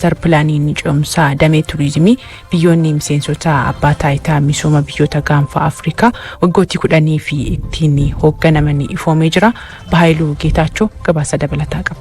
master planiin cimsaa damee turizimii biyyoonni miseensota abbaa taayitaa misooma biyyoota gaanfa Afrikaa waggooti 10 fi ittiin hoogganamanii ifoomee jira. Bahaayiluu Geetaachoo gabaasa dabalataa qaba.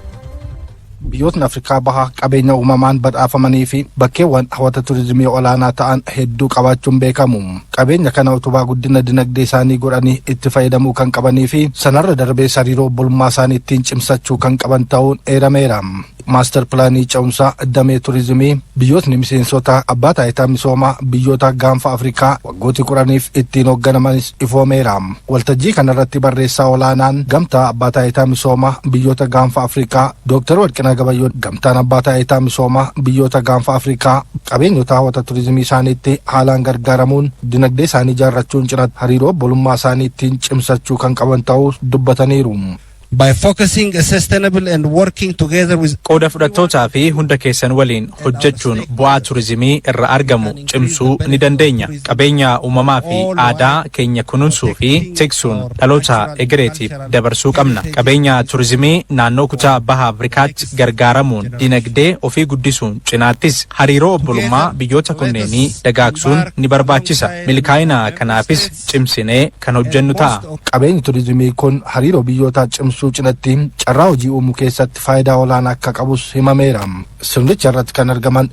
Biyyootni Afrikaa baha qabeenya uumamaan badhaafamanii fi bakkeewwan hawwata turizimii olaanaa ta'an hedduu qabaachuun beekamu. Qabeenya kana utubaa guddina dinagdee isaanii godhanii itti fayyadamuu kan qabanii fi sanarra darbee hariiroo bulmaa isaanii ittiin cimsachuu kan qaban ta'uun eerameera. Master planii cimsaa damee turizimii biyyootni miseensota abbaa taayitaa misooma biyyoota gaanfa Afrikaa waggooti 10 ittiin hooggananis ifoomeera. Waltajjii kanarratti barreessaa olaanaan gamtaa abbaa taayitaa misooma biyyoota gaanfa Afrikaa Dr. Warqinaa Gabayyoon gamtaan abbaa taayitaa misooma biyyoota gaanfa Afrikaa qabeenyota hawwata turizimii isaaniitti haalaan gargaaramuun dinagdee isaanii ijaarrachuun cinatti hariiroo bulmaa isaanii ittiin cimsachuu kan qaban ta'uu dubbataniiru. By focusing a sustainable and working together with qooda fudhattootaa fi hunda keessan waliin hojjechuun bu'aa turizimii irra argamu cimsuu ni dandeenya. Qabeenya uumamaa fi aadaa keenya kunuunsuu fi tiksuun dhaloota egereetiif dabarsuu qabna. Qabeenya turizimii naannoo kutaa baha Afrikaatti gargaaramuun dinagdee ofii guddisuun cinaattis hariiroo obbolummaa biyyoota kunneenii dagaagsuun ni barbaachisa. Milkaa'ina kanaafis cimsinee kan hojjennu ta'a. Qabeenyi turizimii kun hariiroo biyyoota cimsuu cinatti carraa hojii uumuu keessatti faayidaa olaanaa akka qabus himameera. Sirnicha irratti kan argaman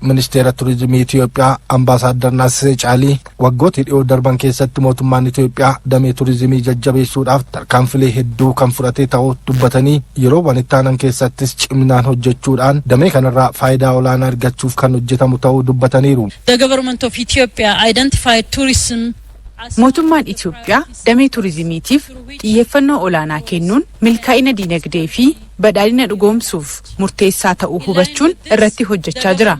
ministeera turizimii Itoophiyaa Ambaasaadder Naasisee Caalii waggoota dhiyoo darban keessatti mootummaan Itoophiyaa damee turizimii jajjabeessuudhaaf tarkaanfilee hedduu kan fudhate ta'uu dubbatanii yeroo walittaanan keessattis ciminaan hojjechuudhaan damee kanarraa faayidaa olaanaa argachuuf kan hojjetamu ta'uu dubbataniiru. The government of Ethiopia identified tourism Mootummaan Itoophiyaa damee turizimiitiif xiyyeeffannoo olaanaa kennuun milkaa'ina dinagdee fi badhaadhina dhugoomsuuf murteessaa ta'uu hubachuun irratti hojjechaa jira.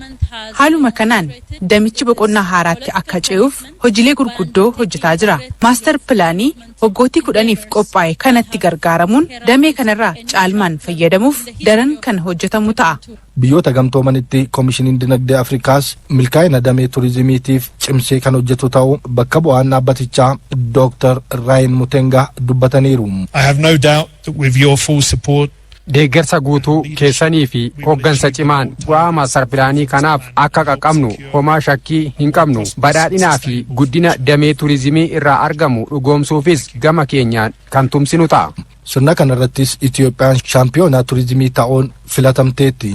Haaluma kanaan damichi boqonnaa haaraatti akka ce'uuf hojiilee gurguddoo hojjetaa jira. Master planii waggooti 10f qophaa'e kanatti gargaaramuun damee kanarraa caalmaan fayyadamuuf daran kan hojjetamu ta'a. Biyyoota gamtoomanitti koomishiniin dinagdee Afrikaas milkaa'ina damee turizimiitiif cimsee kan hojjetu ta'uu bakka bu'aan dhaabbatichaa Dr. Ryan Mutenga dubbataniiru. I have no doubt that with your full support deeggarsa guutuu keessanii fi hooggansa cimaan bu'aa master planii kanaaf akka qaqqabnu homaa shakkii hin qabnu. Badhaadhinaa fi guddina damee turizimii irraa argamu dhugoomsuufis gama keenyaan kan tumsinu ta'a. Sirna kanarrattis Itoophiyaan shaampiyoonaa turizimii ta'uun filatamteetti.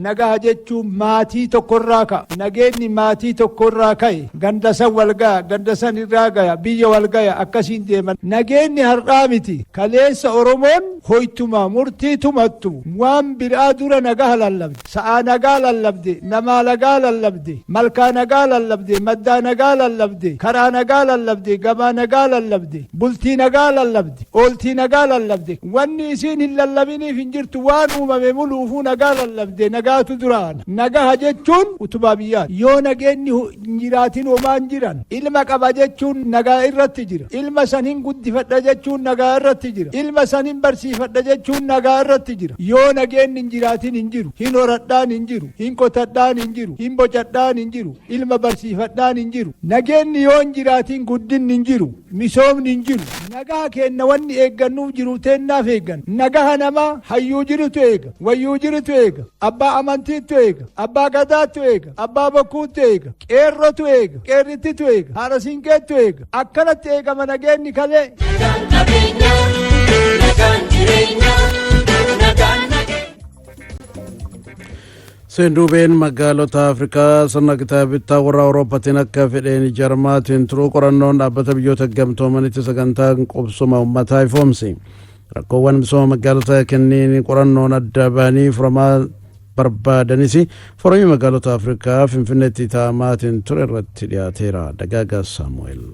Nagaa jechuun maatii tokkorraa ka'a. Nageenyi maatii tokkorraa ka'e gandasan walgaya gandasan irraa gaya biyya walgaya akkasiin deeman. Nageenyi har'aa miti. Kaleessa Oromoon hoytuma murtii tumattu waan biraa dura nagaa lallabde. Sa'a nagaa lallabde, namaa nagaa lallabde, malkaa nagaa lallabde, maddaa nagaa lallabde, karaa nagaa lallabde, gabaa nagaa lallabde, bultii nagaa lallabde, ooltii nagaa lallabde. Wanni isiin hin lallabiniif hin jirtu waan uumame muluufuu nagaa lallabde. Nagaatu duraan. Nagaa jechuun utubaa biyyaa. Yoo nageenyi jiraatin homaan jiran. Ilma qaba jechuun nagaa irratti jira. Ilma sanin guddifadha jechuun nagaa irratti jira. Ilma sanin barsiifadha jechuun nagaa irratti jira. Yoo nageenyi hin jiraatin hin jiru. Hin horadhaan hin jiru. Hin qotadhaan hin jiru. Hin bocadhaan hin jiru. Ilma barsiifadhaan hin jiru. Nageenyi yoo hin jiraatin guddinni hin jiru. Misoomni hin jiru. Nagaa kenna wanni eeggannuuf jiru teennaaf eeggan. Nagaa namaa hayyuu jirutu eega. Wayyuu jirutu eega. Abbaa amantiitu eega. Abbaa gadaatu eega. Abbaa bokkuutu eega. Qeerrotu eega. Qeerrittitu eega. Haadha siinqeetu eega. Akkanatti eegama nageenyi kalee. Sendubeen magaalota Afrikaa sirna kitaabichaa warra Awurooppaatiin akka fedheen Jarmaatiin turuu qorannoon dhaabbata biyyoota gamtoomanitti sagantaan qubsuma uummataa ifoomse. Rakkoowwan misooma magaalota kanneen qorannoon adda baanii furamaa barbaadanis foramii magaalota Afrikaa Finfinneetti taa'amaatiin ture irratti dhiyaateera. Dagaagaa Saamu'eel.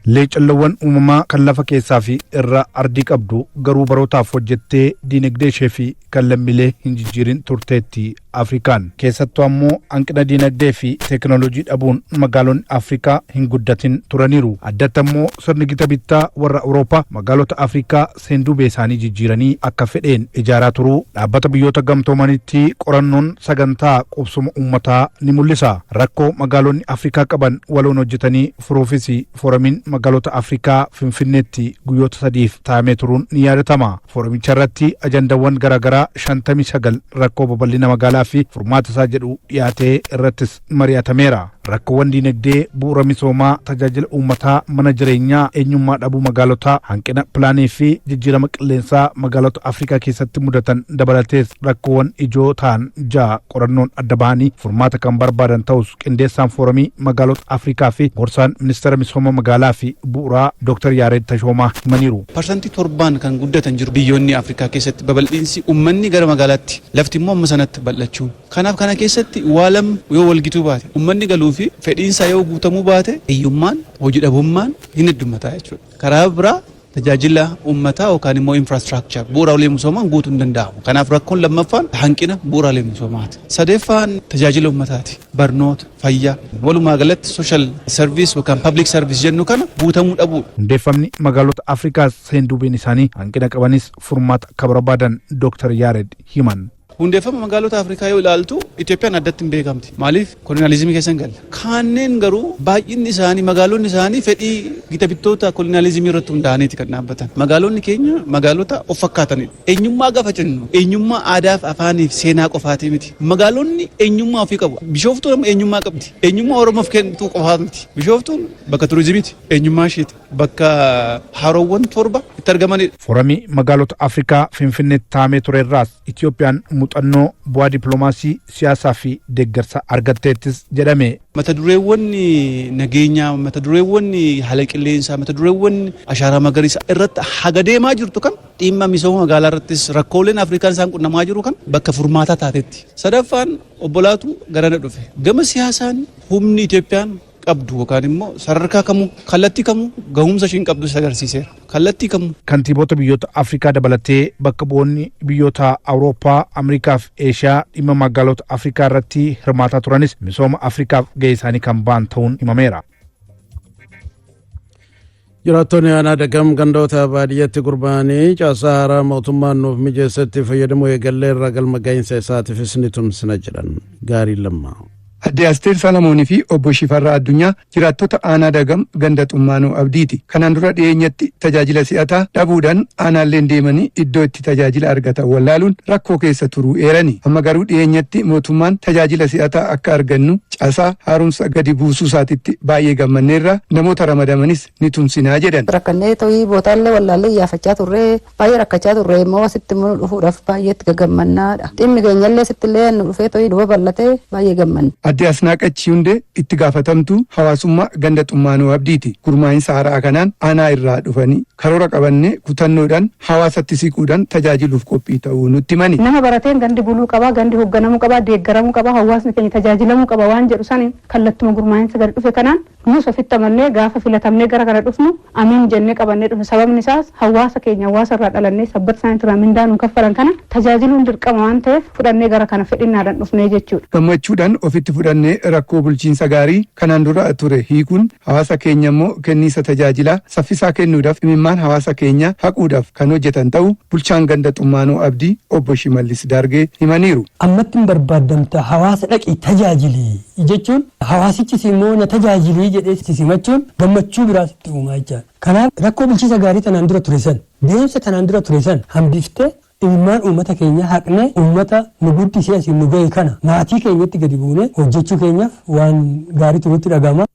Leecallawwan uumamaa kan lafa keessaa fi irra ardii qabdu garuu barootaaf hojjettee diinagdee ishee fi kan lammiilee hin jijjiirin turteetti Afrikaan keessattuu ammoo hanqina diinagdee fi teekinooloojii dhabuun magaalonni Afrikaa hin guddatin turaniiru. Addatti ammoo sirni gita bittaa warra Awurooppaa magaalota Afrikaa seenduubee isaanii jijjiiranii akka fedheen ijaaraa turuu dhaabbata biyyoota gamtoomanitti qorannoon sagantaa qubsuma uummataa ni mul'isa. Rakkoo magaalonni Afrikaa qaban waloon hojjetanii furuufis fooramiin magaalota Afrikaa Finfinneetti guyyoota 3 taa'amee turuun ni yaadatama. Fooramicha irratti ajandawwan garaagaraa 59 rakkoo babal'ina magaalaa fi furmaata isaa jedhu dhiyaatee irrattis mari'atameera. Rakkoowwan diinagdee, bu'uura misoomaa, tajaajila uummataa, mana jireenyaa, eenyummaa dhabuu magaalotaa, hanqina pilaanii fi jijjiirama qilleensaa magaalota Afrikaa keessatti mudatan dabalatees rakkoowwan ijoo ta'an 6 qorannoon adda bahanii furmaata kan barbaadan ta'us qindeessaan fooramii magaalota Afrikaa fi gorsaan ministeera misooma magaalaa fi bu'uuraa Dr. Yaared Tashoomaa himaniiru. Parsantii 7 kan guddatan jiru biyyoonni Afrikaa keessatti babal'insi uummanni gara magaalaatti lafti immoo amma sanatti bal'achuu. Kanaaf kana keessatti waalam yoo walgituu baate uummanni galuu fi fedhiinsa yoo guutamuu baate hiyyummaan hojii dhabummaan hin heddummataa jechuudha. Karaa biraa tajaajila uummataa yookaan immoo infraastiraakchar bu'uuraalee misoomaa guutuu hin danda'amu. Kanaaf rakkoon lammaffaan hanqina bu'uuraalee misoomaati. Sadeeffaan tajaajila uummataati. Barnoota, fayyaa, walumaa galatti sooshaal sarviis yookaan pabliik sarviis jennu kana guutamuu dhabuudha. Hundeeffamni magaalota Afrikaa seenduubeen isaanii hanqina qabanis furmaata akka barbaadan Dr. Yaared himan. Hundeeffama magaalota Afrikaa yoo ilaaltu Itoophiyaan addatti hin beekamti. Maaliif kolonializimii keessa hin galle. Kanneen garuu baay'inni isaanii magaalonni isaanii fedhii gita bittoota kolonializimii irratti hundaa'aniiti kan dhaabbatan. Magaalonni keenya magaalota of fakkaatanidha. Eenyummaa gaafa jennu eenyummaa aadaa fi afaanii fi seenaa qofaatii miti. Magaalonni eenyummaa ofii qabu. Bishooftuun eenyummaa qabdi. Eenyummaa Oromoof kennitu qofaa miti. Bishooftuun bakka turizimiiti. Eenyummaa isheeti. Bakka haroowwan 7 itti argamanidha. Fooramii magaalota Afrikaa Finfinneetti taa'amee ture irraas Itoophiyaan muuxannoo bu'aa dippiloomaasii siyaasaa fi deeggarsa argatteettis jedhame. Mata dureewwan nageenyaa, mata dureewwan haala qilleensaa, mata dureewwan ashaaraa magariisaa irratti haga deemaa jirtu kan dhimma misooma magaalaa irrattis rakkooleen Afrikaan isaan qunnamaa jiru kan bakka furmaataa taatetti. Sadaffaan obbolaatu garana dhufe. Gama siyaasaan humni Itoophiyaan qabdu yookaan immoo sadarkaa kamuu kallattii kamuu gahumsa ishiin qabdu agarsiiseera. Kallattii kamuu. Kantiibota biyyoota Afrikaa dabalatee bakka bu'oonni biyyoota Awurooppaa, Ameerikaa fi Eeshiyaa dhimma magaalota Afrikaa irratti hirmaataa turanis misooma Afrikaaf gahee isaanii kan ba'an ta'uun himameera. Jiraattonni aanaa Dagam gandoota baadiyyaatti gurmaa'anii caasaa haaraa mootummaan nuuf mijeessatti fayyadamuu eegallee irraa galma gahinsa isaatiifis ni tumsina jedhan. Gaarii lammaa. Adde Asteer Salamoonii fi obbo Shifarraa Addunyaa jiraattota aanaa Dagam ganda Xummaanoo Abdiiti. Kanaan dura dhiyeenyatti tajaajila si'ataa dhabuudhaan aanaalleen deemanii iddoo itti tajaajila argatan wallaaluun rakkoo keessa turuu eerani. Amma garuu dhiyeenyatti mootummaan tajaajila si'ataa akka argannu caasaa haaromsa gadi buusuu isaatitti baay'ee gammanneerra namoota ramadamanis ni tumsinaa jedhan. Rakkannee ta'ii bootaallee wallaallee iyyaafachaa turree baay'ee rakkachaa turree immoo asitti immoo dhufuudhaaf baay'eetti gagammannaadha. Dhimmi keenyallee sittillee nu dhufee ta'ii dhufa bal'atee baay'ee gammanna. Adde Asnaaqachi hundee itti gaafatamtu hawaasummaa ganda Xummaanoo Abdiiti. Gurmaa'insa haaraa kanaan aanaa irraa dhufanii karoora qabannee kutannoodhaan hawaasatti siquudhaan tajaajiluuf qophii ta'uu nutti himani. Nama barateen gandi buluu qabaa, gandi hoogganamuu qabaa, deeggaramuu qabaa, hawaasni keenya tajaajilamuu qaba waan jedhu saniin kallattuma gurmaa'insa gadi dhufe kanaan nus ofitti amallee gaafa filatamnee gara kana dhufnu amiin jennee qabannee dhufe. Sababni isaas hawaasa keenya hawaasa irraa dhalannee sabbata isaaniitti irraa mindaa nu kaffalan kana tajaajiluun dirqama waan ta'eef fudhannee gara kana fedhinnaadhaan dhufnee jechuudha. Gammachuudhaan ofitti fudhannee rakkoo bulchiinsa gaarii kanaan dura ture hiikuun hawaasa keenya immoo kenniisa tajaajilaa saffisaa kennuudhaaf imimmaan hawaasa keenya haquudhaaf kan hojjetan ta'uu bulchaan ganda Xummaanoo Abdii obbo Shimallis Daargee himaniiru. Ammatti hin barbaadamta hawaasa dhaqii tajaajilii jechuun hawaasichis immoo na tajaajilii jedhee simachuun gammachuu biraatti uumaa jechaadha. Kanaaf rakkoo bulchiinsa gaarii tanaan dura ture san deemsa tanaan dura ture san hambiftee imimmaan uummata keenya haqnee uummata nu guddisee asiin nu gahe kana maatii keenyatti gadi buunee hojjechuu keenyaaf waan gaariitu nutti dhagahama.